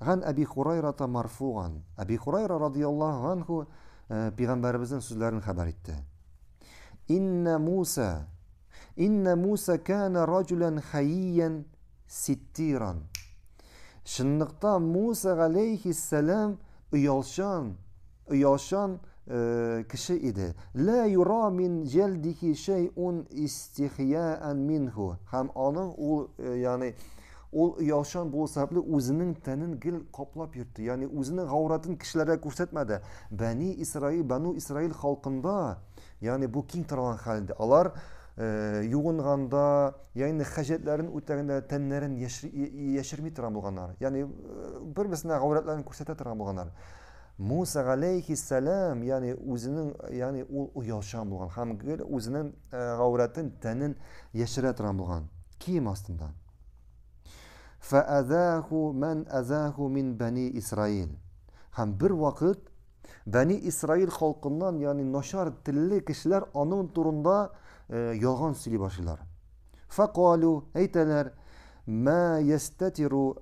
Ған Әби Хурайрата марфуған. Әби Хурайра радiyallahu anhu Peygamberimizin sözlerini haber etti. İnne Musa kâne raculen hayyiyen sittiran. Şınlıkta Musa aleyhisselam uyalşan kişi idi. La yura min celdihi şey'un istihyaen minhu. Hem onun yani ol uyalşan bu sebeple özünün tenin gil kaplap yırttı. Yani özünün gavratını kişilere göstermedi. Banu İsrail halkında yani bu king tarafından halinde. Alar yuğunganda yani hajetlerin öteginde tenlerin yeşirmi tıran bulganlar. Yani birbirine gavratlarını gösterte tıran bulganlar. Musa aleyhisselam yani özünün yani uyalşan bulgan. Hem özünün gavratın tenin yeşire tıran bulgan. Kim aslında? فَأَذَاهُ مَنْ أَذَاهُ مِنْ بَنِي İsrail. Hem bir vakit Bani İsrail halkından yani naşar tilli kişiler onun turunda yalan söyley başlar. فَقَالُوا eyteler مَا يَسْتَتِرُ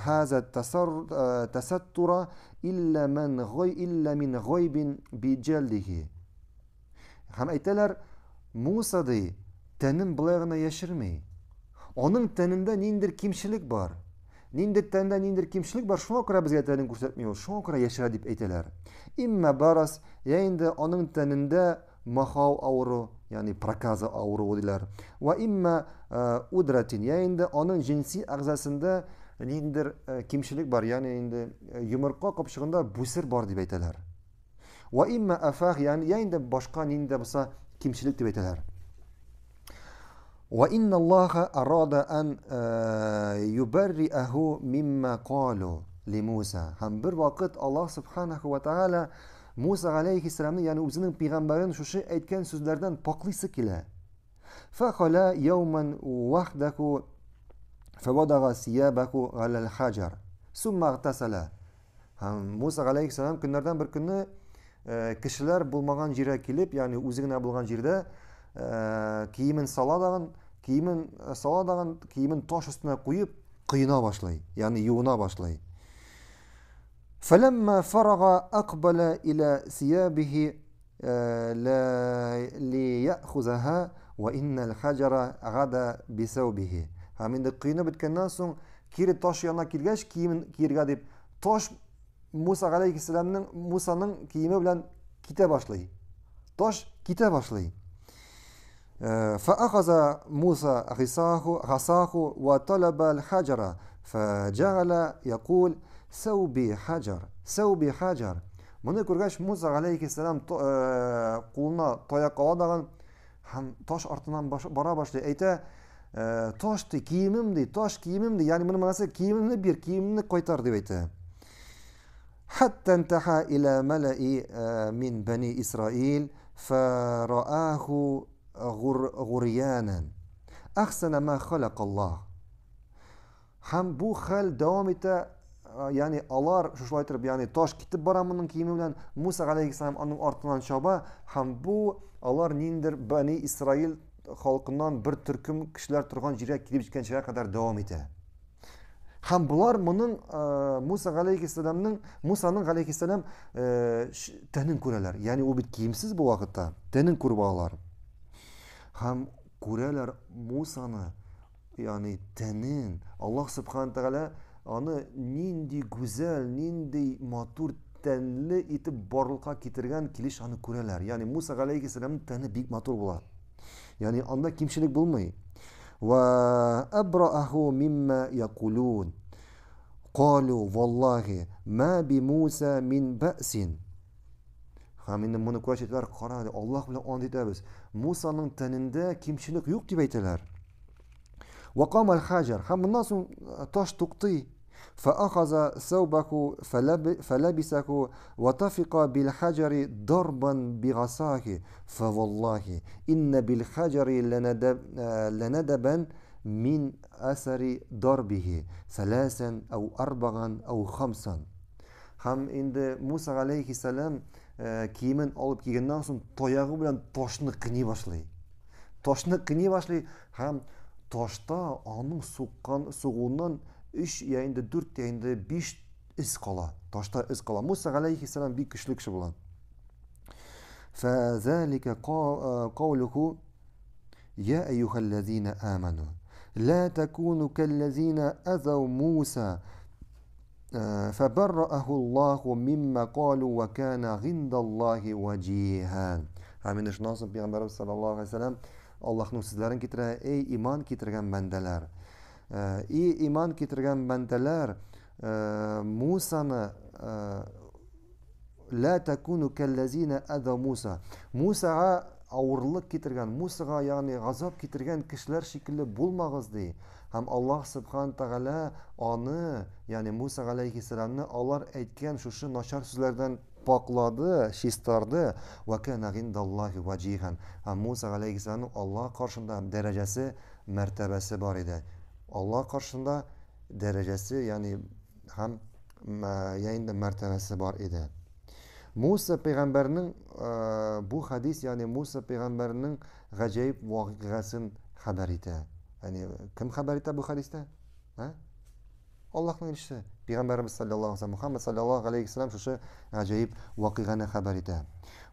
هَذَا التَّسَتُّرَ إِلَّا مِنْ غَيْبٍ بِجَلْدِهِ. Hem eyteler Musa dey tenin bilağına yaşırmay. Onun teninde nindir kimşilik var. Nindir kimşilik var. Şuna göre bizge tenin göstermiyor. Şuna göre yaşar deyip eyteler. İmme baras yayında onun teninde mahav avru yani prakaza avru odiler. Ve imme udratin yayında onun cinsi ağzasında nindir kimşilik var. Yani indi yumurka kapışığında busir var deyip eyteler. Ve imme afah yani yayında başka nindir basa kimşilik deyip eyteler. وَإِنَّ اللّٰهَ أَرَادَ أَنْ يُبَرِّئَهُ مِمَّا قَالُوا لِمُوسَى. Hem bir vakit Allah subhanahu ve teala Musa aleyhisselam'ın yani özünün peygamberin şu şey etken sözlerden paklısı kile. فَخَلَا يَوْمًا وَحْدَهُ فَوَضَغَ سِيَابَهُ عَلَى الْحَجَرِ ثُمَّ اغْتَسَلَ. Hem Musa aleyhisselam günlerden bir günü kişiler bulmagan jire kilip yani özüne bulgan jirde kiyimin saladağın kiyimin taş üstüne koyup kıyına başlay. Yani yuğuna başlay. فَلَمَّا فَرَغَ أَقْبَلَ إِلَى سِيَابِهِ لِيَأْخُذَهَا وَإِنَّ الْحَجَرَ غَدَى بِسَوْبِهِ. Hem kıyına bitkenden sonra kiri taş yanına kilgeç kiyimin kirga deyip taş Musa'nın kiyimi bilen kite başlay. Taş kite başlay. فأخذ موسى عصاه وطلب الحجر فجعل يقول ثوبي حجر. Bunu görgəş Musa aleyhisselam quluna toya qaladağın hem taş artından bara başlıyor. Eyte taştı kiyimimdi yani bunun manası kiyimimni koytar deyip eyte. Hatta intaha ila mele'i min bani İsrail فرآه غريانا أحسن ما خلق الله. Hem bu hal devam ete yani alar şuşlaytırıp yani taş kitip baramının kiyimi bilen Musa aleyhisselam onun artından şaba hem bu alar nindir Bani İsrail halkından bir türküm kişiler turgan jirek kilip çıkan şeye kadar devam ete. Hem bular bunun Musa'nın aleyhisselam tenin kureler. Yani o bir kiyimsiz bu vakitte. Tenin kurbağalar. Hem kureler Musa'nı yani tenin Allah subhanahu teala onu nindi güzel, nindi matur tenli itip barlığa getirgen kiliş onu kureler. Yani Musa aleyhisselamın teni big matur bular. Yani anda kimşilik bulmayı. وأبرأه مما يقولون قالوا والله ما بموسى من بأس. Hem bunu koyacaklar kararlı Allah bile on diyeceğiz. Musa'nın teninde kimşilik yok diye beyteler. وقام الحجر hem bundan sonra taş tuttu. فأخذ ثوبه فلبسه وطفق بالحجر ضربا بعصاه فوالله إن بالحجر لندبا من أثر ضربه ثلاثا أو أربعا أو خمسا. Hem indi Musa aleyhisselam kiyimin alıp giydikten sonra toyağı bilen taşını kınay başlay. Taşını kınay başlay. Hem taşta onun soğuğundan 3 yayında 4 yayında 5 iz kala. Taşta iz kala. Musa aleyhisselam bir güçlü kişi bulan. فذلك قوله يا أيها الذين آمنوا لا تكونوا كالذين أذوا موسى فبرأه الله مما قالوا وكان عند الله وجيها. Hemen de şundan Peygamberimiz sallallahu aleyhi ve sellem Allah'ın sizlerin getire ey iman getirgen bendeler. Ey iman getirgen bendeler Musa'nı la tekunu kellezine eza Musa. Musa'ya ağırlık getirgen, Musa'ya yani gazap getirgen kişiler şekilde bulmağız diye. Hem Allah subhanahu teala onu yani Musa aleyhisselam'ı Allah etken şu naşar sözlerden pakladı, şistardı. Ve kana indallahi vecihan. Hem Musa aleyhisselam'ın Allah karşısında derecesi, mertebesi var idi. Allah karşısında derecesi yani hem yayında mertebesi var idi. Musa peygamberinin bu hadis yani Musa peygamberinin gacayip vakıgasının haberiydi. Yani kim haberiydi bu hadiste? Ha? Allah'ın elçisi. Peygamberimiz sallallahu aleyhi ve sellem, Muhammed sallallahu aleyhi ve sellem şu acayip vakıganı haberiydi.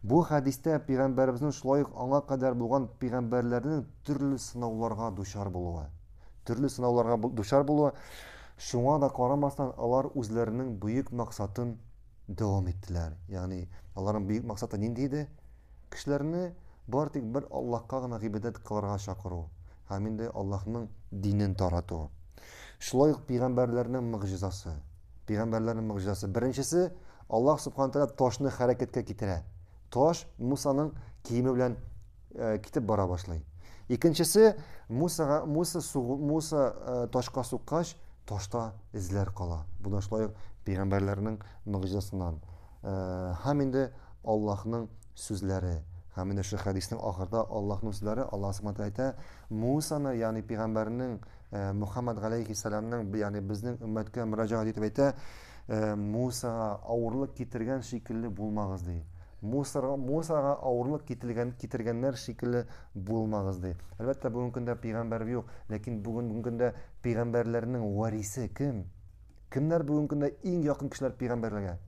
Bu hadiste peygamberimizin şulayık ana kadar bulgan peygamberlerinin türlü sınavlarga duşar buluğu. Türlü sınavlarga duşar buluğu. Şuna da karamasdan onlar özlerinin büyük maksatın devam ettiler. Yani onların büyük maksatı neydi? Kişilerini artık bir Allah'a gına ibadet kılarga çakırı. Hem de Allah'ın dinini taratı. Şulay peygamberlerinin mucizası. Peygamberlerin mucizası. Birincisi Allah subhanahu teala taşını harekete getire. Taş Musa'nın kiyimi bilen kitip bara başlay. İkincisi Musa taşka sokkaş taşta izler kala. Bu da şulay peygamberlerinin mucizasından. Hem de Allah'ın sözleri. Hem de şu hadisin ahırda Allah'ın sözleri Allah subhanahu teala Musa'nı yani peygamberinin Muhammed aleyhisselam'ın yani bizning ümmetke müracaat etip ayta Musa'ga ağırlık getirgen şekilde bulmağız diye. Musa'ga ağırlık getirgenler şekilde bulmağız diye. Elbette bugün günde peygamber yok. Lakin bugün günde peygamberlerinin varisi kim? Kimler bugün günde en yakın kişiler peygamberlerge?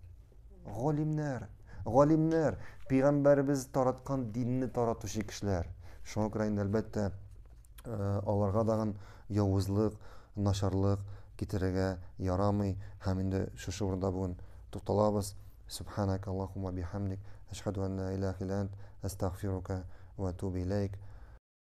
Galimler. Galimler. Peygamberimiz taratkan dinini taratuşu kişiler. Şuna göre elbette onlarga dağın yavuzluk, naşarlık getirege yaramay. Hem de şu burada bugün tutalabız. Subhanak Allahumma bihamdik. Eşhedü en la ilahe illa ent. Estağfiruka ve etubu ileyk.